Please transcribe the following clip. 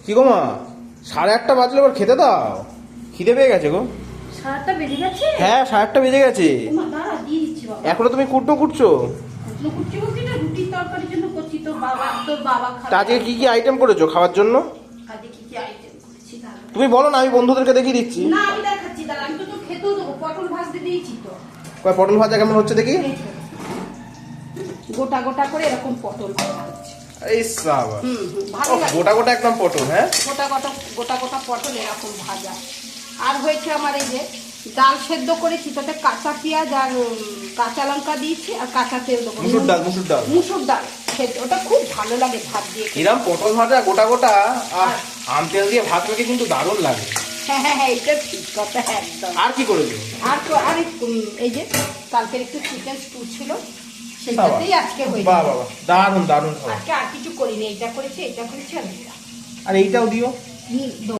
কি গো মা, 8:30 বাজলে এবার খেতে দাও, খিদে পেয়ে গেছে গো। 7টা বেজে গেছে? হ্যাঁ 8:30 বেজে গেছে। মা দাঁড়া, দিয়ে দিচ্ছি বাবা। এখনো তুমি কুটনো কুটছো? কুটনো কুটছি বলছি না, রুটির তরকারির জন্য করছি। তোর বাবা খাবে। তা আজকে কি কি আইটেম করেছো খাওয়ার জন্য? আজকে কি কি আইটেম করেছি দাঁড়া। তুমি বলো না, আমি বন্ধুদেরকে দেখিয়ে দিচ্ছি। না আমি দেখাচ্ছি দাঁড়া, আমি তো তোর খেতেও দেবো। পটল ভাজতে দিয়েছি তো। কয় পটল ভাজা কেমন হচ্ছে দেখি। গোটা গোটা করে এরকম পটল ভাজা হচ্ছে। এই সাবা, ভালো লাগে। গোটা গোটা একদম পটল। হ্যাঁ গোটা গোটা পটল এরকম ভাজা। আর হয়েছে আমার এই যে ডাল সেদ্ধ করেছি, তাতে কাঁচা পেঁয়াজ আর কাঁচা লঙ্কা দিয়েছি, আর কাঁচা তেল দেবো। মুসুর ডাল। মুসুর ডাল সেদ্ধ, ওটা খুব ভালো লাগে ভাত দিয়ে খেতে। এরকম পটল ভাজা গোটা গোটা আর আম তেল দিয়ে ভাত মেখে কিন্তু দারুণ লাগে। হ্যাঁ এটা ঠিক কথা একদম। আর কি করেছো? আর এই যে কালকের একটু চিকেন স্টু ছিল, সেইটাতেই আজকে হয়ে বাহ যাবে। বাহ, দারুণ দারুণ খাবার। আজকে আর কিছু করিনি, এটা করেছি আর এটা। আর এইটাও দিও।